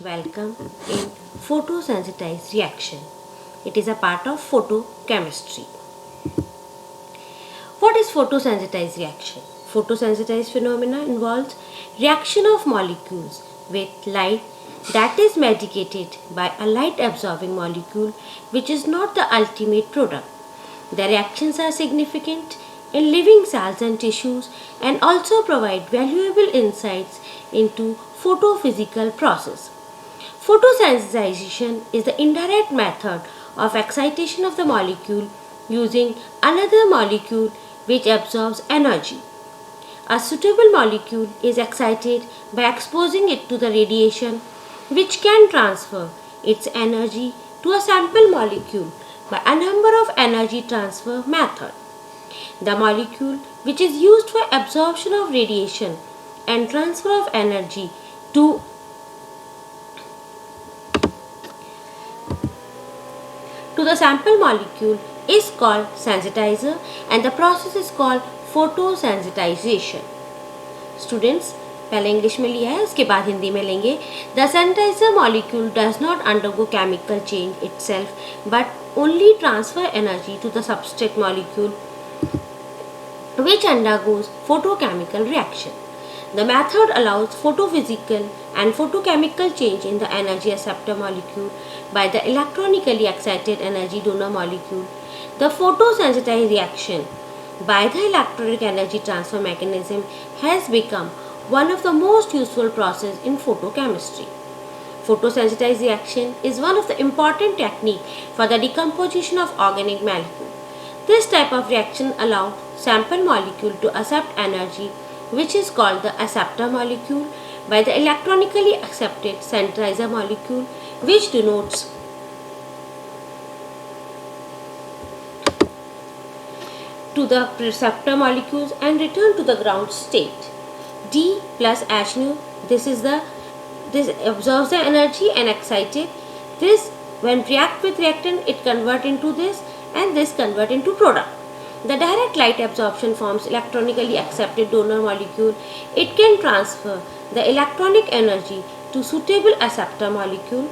welcome in photosensitized reaction. It is a part of photochemistry. What is photosensitized reaction? Photosensitized phenomena involves reaction of molecules with light that is mediated by a light absorbing molecule which is not the ultimate product. The reactions are significant in living cells and tissues and also provide valuable insights into photophysical process. Photosensitization is the indirect method of excitation of the molecule using another molecule which absorbs energy. A suitable molecule is excited by exposing it to the radiation which can transfer its energy to a sample molecule by a number of energy transfer methods. The molecule which is used for absorption of radiation and transfer of energy to the sample molecule is called sensitizer and the process is called photosensitization. Students, पहले English में लिया है, उसके बाद हिंदी में लेंगे. The sensitizer molecule does not undergo chemical change itself but only transfer energy to the substrate molecule which undergoes photochemical reaction. The method allows photophysical and photochemical change in the energy acceptor molecule by the electronically excited energy donor molecule. The photosensitized reaction by the electronic energy transfer mechanism has become one of the most useful processes in photochemistry. Photosensitized reaction is one of the important techniques for the decomposition of organic molecule. This type of reaction allows sample molecule to accept energy which is called the acceptor molecule by the electronically accepted sensitizer molecule which denotes to the receptor molecules and return to the ground state. D plus H nu, this absorbs the energy and excited. This when react with reactant it convert into this and this convert into product. The direct light absorption forms electronically accepted donor molecule. It can transfer the electronic energy to suitable acceptor molecule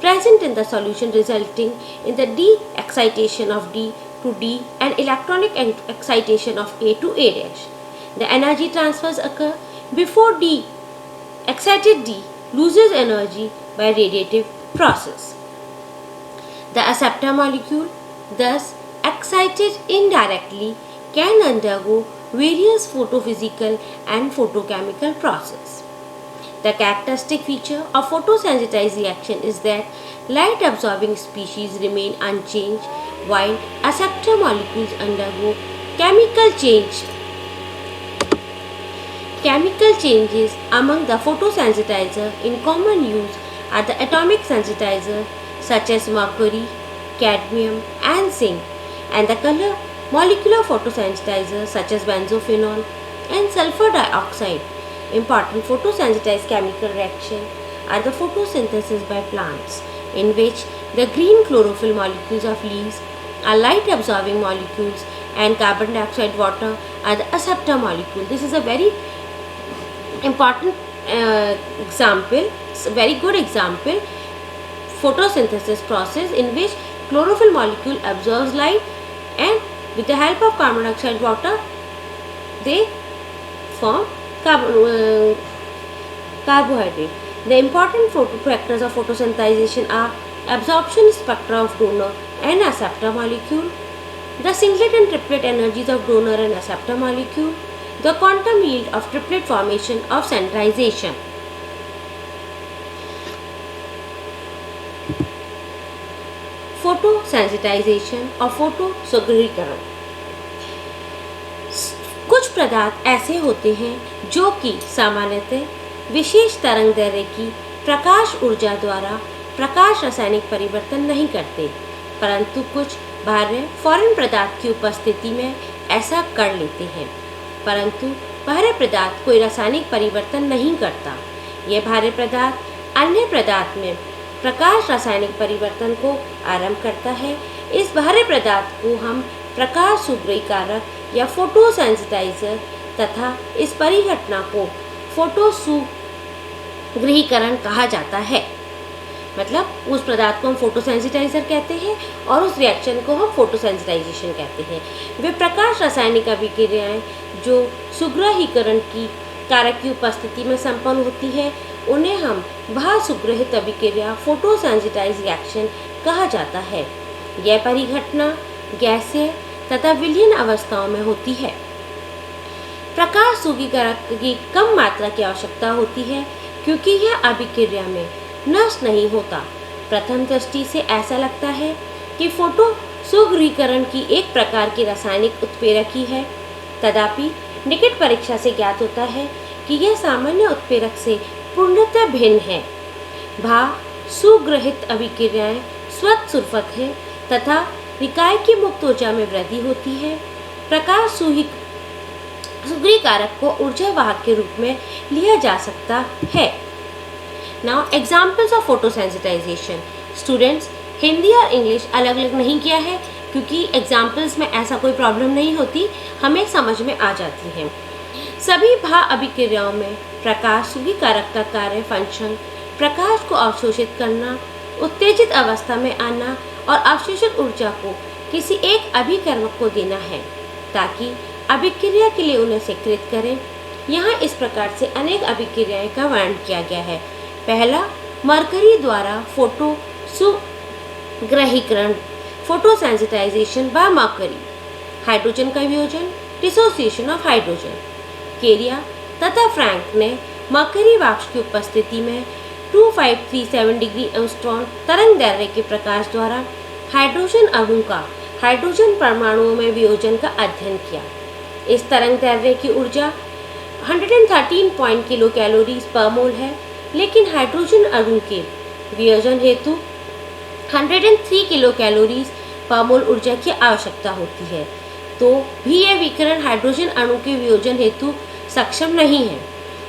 present in the solution resulting in the de-excitation of D to D and electronic excitation of A to A dash. The energy transfers occur before excited D loses energy by radiative process. The acceptor molecule, thus excited indirectly, can undergo various photophysical and photochemical processes. The characteristic feature of photosensitized reaction is that light absorbing species remain unchanged while acceptor molecules undergo chemical changes among the photosensitizer in common use are the atomic sensitizer such as mercury, cadmium and zinc and the color molecular photosensitizer such as benzophenol and sulfur dioxide. Important photosensitized chemical reaction are the photosynthesis by plants in which the green chlorophyll molecules of leaves are light absorbing molecules and carbon dioxide water are the acceptor molecule. This is a very important example, very good example, photosynthesis process in which chlorophyll molecule absorbs light and with the help of carbon dioxide water they form carbohydrate. The important factors of photosynthesization are absorption spectra of donor and acceptor molecule, the singlet and triplet energies of donor and acceptor molecule, the quantum yield of triplet formation of sensitization. Photosensitization और फोटोसुग्रीकरण. कुछ पदार्थ ऐसे होते हैं जो कि सामान्यतः विशेष तरंग दैर्ध्य की प्रकाश ऊर्जा द्वारा प्रकाश रासायनिक परिवर्तन नहीं करते, परंतु कुछ बाह्य फॉरेन पदार्थ की उपस्थिति में ऐसा कर लेते हैं, परंतु बाह्य पदार्थ कोई रासायनिक परिवर्तन नहीं करता. यह बाह्य पदार्थ अन्य पदार्थ में प्रकाश रासायनिक परिवर्तन को आरंभ करता है. इस बाह्य पदार्थ को हम प्रकाश सुग्रीकारक या फोटोसेंसिटाइजर तथा इस परिघटना को फोटोसुग्रीकरण कहा जाता है. मतलब उस पदार्थ को हम फोटोसेंसिटाइजर कहते हैं और उस रिएक्शन को हम फोटोसेंसिटाइजेशन कहते हैं। वे प्रकाश रासायनिक अभिक्रियाएं जो सुग्राहीकरण की कारक की उपस्थिति में संपन्न होती है उन्हें हम बाह्य सुग्रहित अभिक्रिया फोटोसेंसिटाइज रिएक्शन कहा जाता है। यह परिघटना गैसीय तथा विलीन अवस्थाओं में होती है। प्रकाश सुग्रीकारक की कम मात्रा की आवश्यकता होती है क्योंकि यह अभिक्रिया में नष्ट नहीं होता। प्रथम दृष्टि से ऐसा लगता है कि फोटो सुग्रीकरण की एक प्रकार की रासायनिक उत्प्रेरक ही है, तथापि निकट परीक्षा से ज्ञात होता है कि यह सामान्य उत्प्रेरक से पूर्णतः भिन्न है। भा सुग्रहित अभिक्रियाएं स्वतः सुरफत है तथा निकाय की मुक्त ऊर्जा में वृद्धि होती है। प्रकाश सुग्रीकारक को ऊर्जा वाहक के रूप में लिया जा सकता है। Now examples of photosensitization. Students, Hindi और इंग्लिश अलग अलग नहीं किया है क्योंकि एग्जाम्पल्स में ऐसा कोई प्रॉब्लम नहीं होती, हमें समझ में आ जाती हैं। सभी भा अभिक्रियाओं में प्रकाश सुग्रीकारक का कार्य फंक्शन प्रकाश को अवशोषित करना, उत्तेजित अवस्था में आना और अवशोषित ऊर्जा को किसी एक अभिकर्मक को देना है ताकि अभिक्रिया के लिए उन्हें स्वीकृत करें। यहाँ इस प्रकार से अनेक अभिक्रियाएं का वर्णन किया गया है। पहला, मरकरी द्वारा फोटो सुग्रहीकरण फोटोसेंसिटाइजेशन बाय मरकरी। हाइड्रोजन का वियोजन डिसोसिएशन ऑफ हाइड्रोजन। केरिया तथा फ्रैंक ने मरकरी वाष्प की उपस्थिति में 2537 डिग्री एंगस्ट्रॉम तरंग दैर्घ्य के प्रकाश द्वारा हाइड्रोजन अणु का हाइड्रोजन परमाणुओं में वियोजन का अध्ययन किया। इस तरंग दैर्घ्य की ऊर्जा 113 किलो कैलोरीज पर मोल है, लेकिन हाइड्रोजन अणु के वियोजन हेतु 103 किलो कैलोरीज पर मोल ऊर्जा की आवश्यकता होती है। तो भी यह विकिरण हाइड्रोजन अणु के वियोजन हेतु सक्षम नहीं है।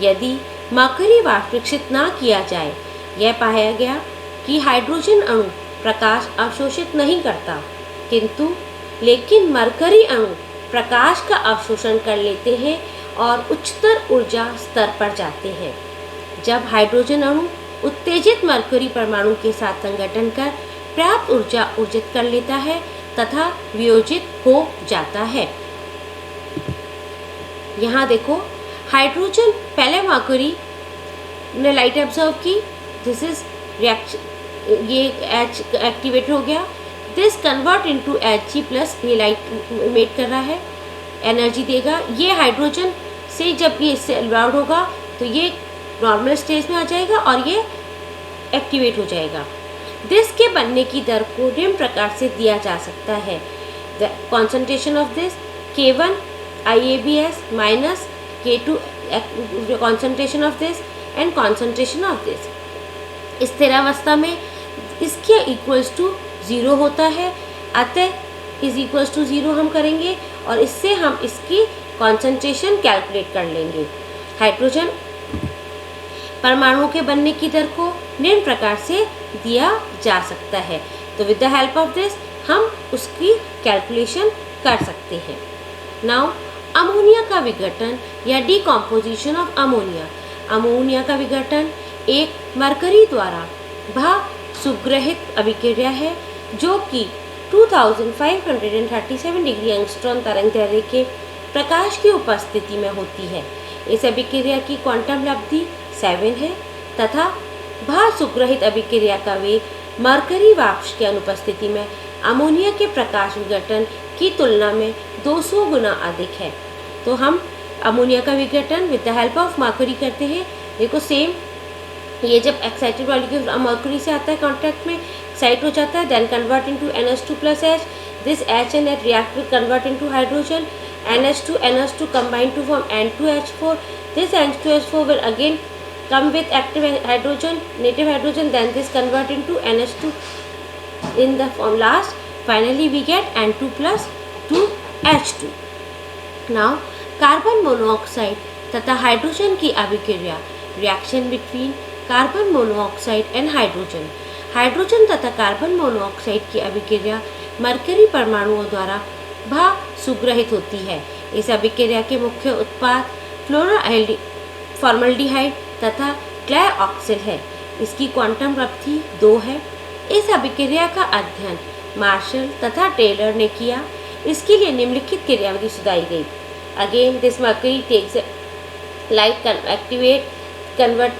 यदि मरकरी वाष्प विकसित न किया जाए, यह पाया गया कि हाइड्रोजन अणु प्रकाश अवशोषित नहीं करता, लेकिन मरकरी अणु प्रकाश का अवशोषण कर लेते हैं और उच्चतर ऊर्जा स्तर पर जाते हैं। जब हाइड्रोजन अणु उत्तेजित मरकरी परमाणु के साथ संगठन कर पर्याप्त ऊर्जा अर्जित कर लेता है तथा वियोजित हो जाता है। यहाँ देखो, हाइड्रोजन पहले मरकरी ने लाइट एब्जॉर्ब की, दिस इज रिएक्शन, ये H एक्टिवेट हो गया, this convert into Hg plus, ये लाइट इमिट कर रहा है, एनर्जी देगा। ये हाइड्रोजन से जब ये इससे अलाउड होगा तो ये नॉर्मल स्टेज में आ जाएगा और ये एक्टिवेट हो जाएगा। दिस के बनने की दर को निम्न प्रकार से दिया जा सकता है। The concentration of this K1 IABS minus K2 concentration of this and concentration of this. स्थिरावस्था में इसके इक्वल्स टू 0 होता है, अतः इज इक्वल्स टू 0 हम करेंगे और इससे हम इसकी कॉन्सेंट्रेशन कैलकुलेट कर लेंगे। हाइड्रोजन परमाणुओं के बनने की दर को निम्न प्रकार से दिया जा सकता है। तो with the help of this हम उसकी कैलकुलेशन कर सकते हैं। नाउ अमोनिया का विघटन या डिकम्पोजिशन ऑफ अमोनिया। अमोनिया का विघटन एक मरकरी द्वारा भा सुग्रहित अभिक्रिया है जो कि 2537 डिग्री एंगस्ट्रॉम तरंग दैर्घ्य के प्रकाश की उपस्थिति में होती है। इस अभिक्रिया की क्वांटम लब्धि 7 है तथा भा सुग्रहित अभिक्रिया का वेग मरकरी वाष्प की अनुपस्थिति में अमोनिया के प्रकाश विघटन की तुलना में 200 गुना अधिक है। तो हम अमोनिया का विघटन with the help of mercury करते हैं। देखो सेम, ये जब एक्साइटेड मॉलिक्यूल मरकरी से आता है कांटेक्ट में, एक्साइट हो जाता है, then convert into NH2 plus H, this H and H react will convert into hydrogen, NH2 combine to form N2H4, this N2H4 will again come with active hydrogen, native hydrogen, then this convert into NH2 in the form last, finally we get N2 plus 2H2. Now carbon monoxide तथा hydrogen की अभिक्रिया, reaction between carbon monoxide and hydrogen. Hydrogen तथा carbon monoxide की अभिक्रिया mercury परमाणुओं द्वारा भा सुग्रहित होती है। इस अभिक्रिया के मुख्य उत्पाद फॉर्मल्डिहाइड तथा ग्लाइऑक्सिल है। इसकी क्वांटम अवधि 2 है। इस अभिक्रिया का अध्ययन मार्शल तथा टेलर ने किया। इसके लिए निम्नलिखित क्रियाविधि सुझाई गई। Again this mercury takes light activate convert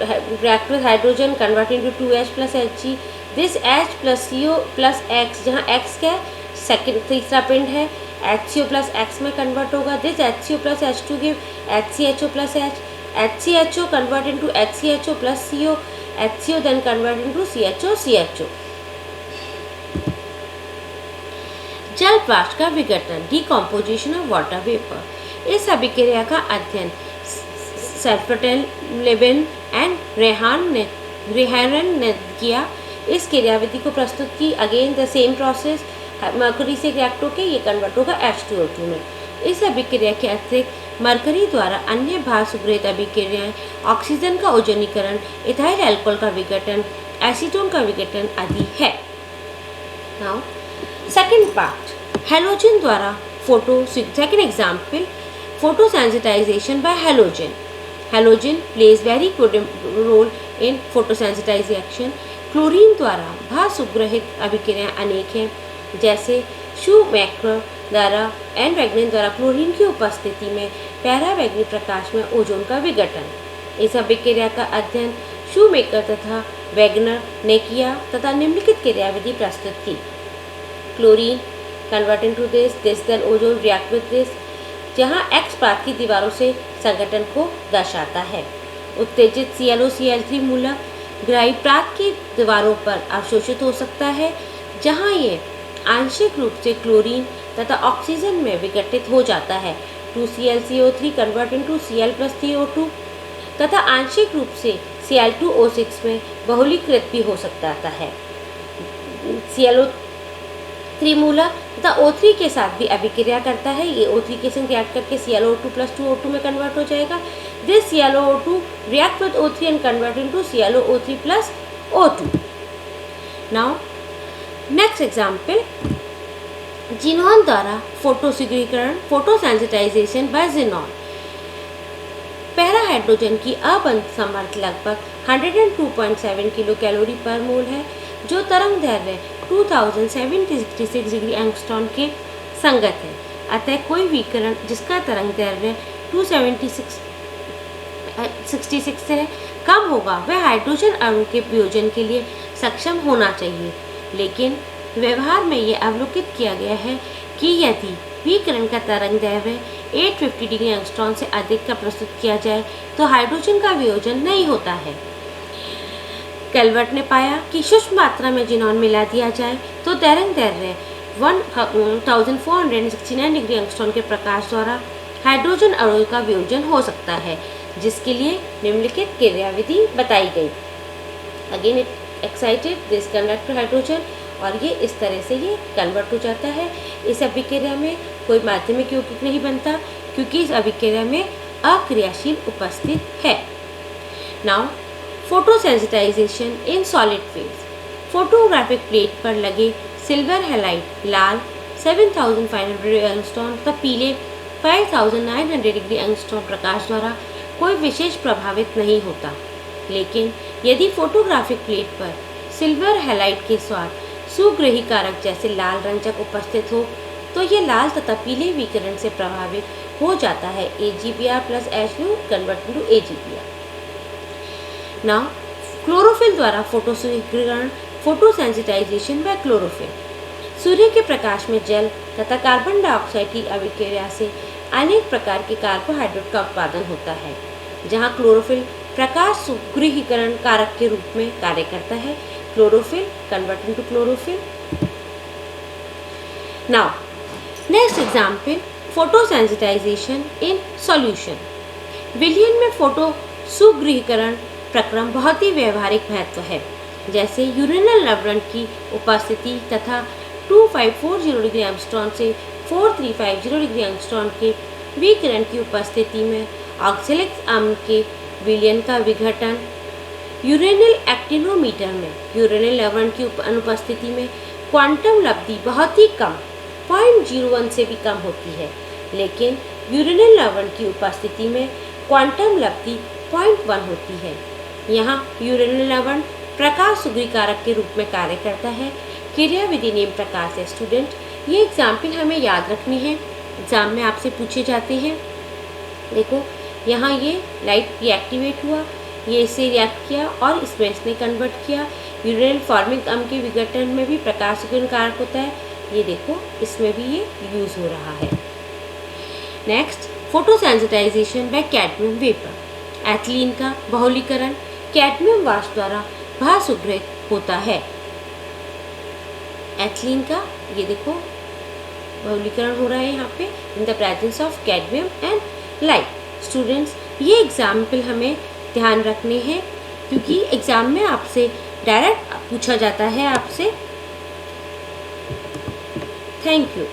react with hydrogen convert into 2H plus Hg. this H plus CO plus X, जहाँ X क्या है, सेकेंड तीसरा पिंड है, HCO plus X में कन्वर्ट होगा. this HCO plus H2 give HCHO plus H. HCHO convert into HCHO plus CO. HCO then convert into CHO CHO. जल वाष्प का विघटन डिकम्पोजिशन ऑफ वाटर वेपर. इस अभिक्रिया का अध्ययन सेल्फटेल, लेबेन एंड रेहान ने किया. इस क्रियाविधि को प्रस्तुत की. Again the same process, mercury से रिएक्ट होकर ये कन्वर्ट होगा H2O2 में. इस अभिक्रिया के अतिरिक्त मरकरी द्वारा अन्य भार सुगृहित अभिक्रियाएं ऑक्सीजन का ओजोनीकरण, इथाइल अल्कोहल का विघटन, एसीटोन का विघटन आदि है. नाउ सेकेंड पार्ट, हेलोजन द्वारा photo. Second example, photosensitization by halogen. Halogen plays very good role in photosensitization. Chlorine द्वारा भार सुग्रहित अभिक्रियाएं अनेक हैं, जैसे शूमेकर द्वारा एंड वैगनर द्वारा क्लोरीन की उपस्थिति में पैरावैगनी प्रकाश में ओजोन का विघटन. इस अभिक्रिया का अध्ययन शूमेकर तथा वैगनर ने किया तथा निम्नलिखित क्रियाविधि प्रस्तुत की. Chlorine convert into this then ozone react with this, जहाँ X प्रात की दीवारों से संगठन को दर्शाता है. उत्तेजित ClO मूलक ग्राही प्रात की दीवारों पर अवशोषित हो सकता है, जहाँ ये आंशिक रूप से क्लोरीन तथा ऑक्सीजन में विघटित हो जाता है. 2ClCO3 convert into Cl plus CO2 तथा आंशिक रूप से Cl2O6 में बहुलीकृत भी हो सकता है. ClO3 मूलक तथा O3 के साथ भी अभिक्रिया करता है. ये O3 के संग रिएक्ट करके ClO2 plus 2O2 में कन्वर्ट हो जाएगा. This ClO2 react with O3 and convert into ClO3 plus O2. Now next example, xenon द्वारा फोटोसिग्रीकरण, photosensitization by xenon. Para hydrogen की अबंध सामर्थ्य लगभग 102.7 किलो कैलोरी पर मोल है, जो तरंग दैर्घ्य 2766 डिग्री एंगस्ट्रॉम के संगत है. अतः कोई विकिरण जिसका तरंग दैर्घ्य 276 से कम होगा वह हाइड्रोजन अणु के वियोजन के लिए सक्षम होना चाहिए. लेकिन व्यवहार में यह अवलोकित किया गया है कि यदि विकिरण का तरंग दैर्घ्य 850 डिग्री एंगस्ट्रॉम से अधिक का प्रस्तुत किया जाए तो हाइड्रोजन का वियोजन नहीं होता है. कैल्वर्ट ने पाया कि सूक्ष्म मात्रा में जिनॉन मिला दिया जाए तो तरंग दैर्घ्य 1469 डिग्री एंगस्ट्रॉम के प्रकाश द्वारा हाइड्रोजन अणु का वियोजन हो सकता है, जिसके लिए निम्नलिखित क्रियाविधि बताई गई. Again it excited this conductor hydrogen, और ये इस तरह से ये कन्वर्ट हो जाता है. इस अभिक्रिया में कोई माध्यमिक यौगिक नहीं बनता क्योंकि इस अभिक्रिया में अक्रियाशील उपस्थित है. Now photosensitization in solid phase. Photographic plate पर लगे सिल्वर हैलाइड लाल 7500 एंगस्ट्रॉम तथा पीले 5900 डिग्री एंगस्ट्रॉम प्रकाश द्वारा कोई विशेष प्रभावित नहीं होता. लेकिन यदि फोटोग्राफिक प्लेट पर सिल्वर हैलाइड के साथ सुग्रही कारक जैसे लाल रंजक उपस्थित हो तो ये लाल तथा पीले विकिरण से प्रभावित हो जाता है. AgPr plus HU convert to AgPr. Now chlorophyll द्वारा फोटोसिग्रीकरण, फोटोसेंसिटाइजेशन बाय क्लोरोफिल. सूर्य के प्रकाश में जल तथा कार्बन डाइऑक्साइड की अभिक्रिया से अनेक प्रकार के कार्बोहाइड्रेट का उत्पादन होता है, जहां क्लोरोफिल प्रकाश सुग्रहीकरण कारक के रूप में कार्य करता है. Chlorophyll convert into chlorophyll. Now next example, photosensitization in solution. विलयन में फोटो सुग्रहीकरण प्रक्रम बहुत ही व्यवहारिक महत्व है, जैसे यूरेनल लवण की उपस्थिति तथा 2540 डिग्री एंगस्ट्रॉम से 4350 डिग्री एंगस्ट्रॉम के विकिरण की उपस्थिति में ऑक्सैलिक अम्ल के विलयन का विघटन. यूरेनल एक्टिनोमीटर में यूरेनल लवण की अनुपस्थिति में क्वांटम लब्धि बहुत ही कम 0.01 से भी कम होती है, लेकिन यूरेनल लवण की उपस्थिति में क्वांटम लब्धि 0.1 होती है. यहाँ यूरेनल लवण प्रकाश सुगरी कारक के रूप में कार्य करता है। क्रिया विधि नेम प्रकाश है। स्टूडेंट, ये एग्जाम्पल हमें याद रखनी है, एग्जाम में आपसे पूछे जाते हैं। देखो यहाँ ये लाइट ये एक्टिवेट हुआ, ये इसे रिएक्ट किया और इसमें इसने कन्वर्ट किया। यूरेनियम फॉर्मिक अम्ल के विघटन में भी प्रकाश सुगरण कारक होता है। ये देखो इसमें भी ये यूज हो रहा है। Next, photosensitization by cadmium vapour. Ethylene का बहुलीकरण कैडमियम वाष्प द्वारा भासुग्रहित होता है। एथिलीन का ये देखो बहुलीकरण हो रहा है यहाँ पे in the presence of cadmium and light. Students, ये एग्जाम्पल हमें ध्यान रखने हैं क्योंकि एग्जाम में आपसे डायरेक्ट पूछा जाता है आपसे। Thank you.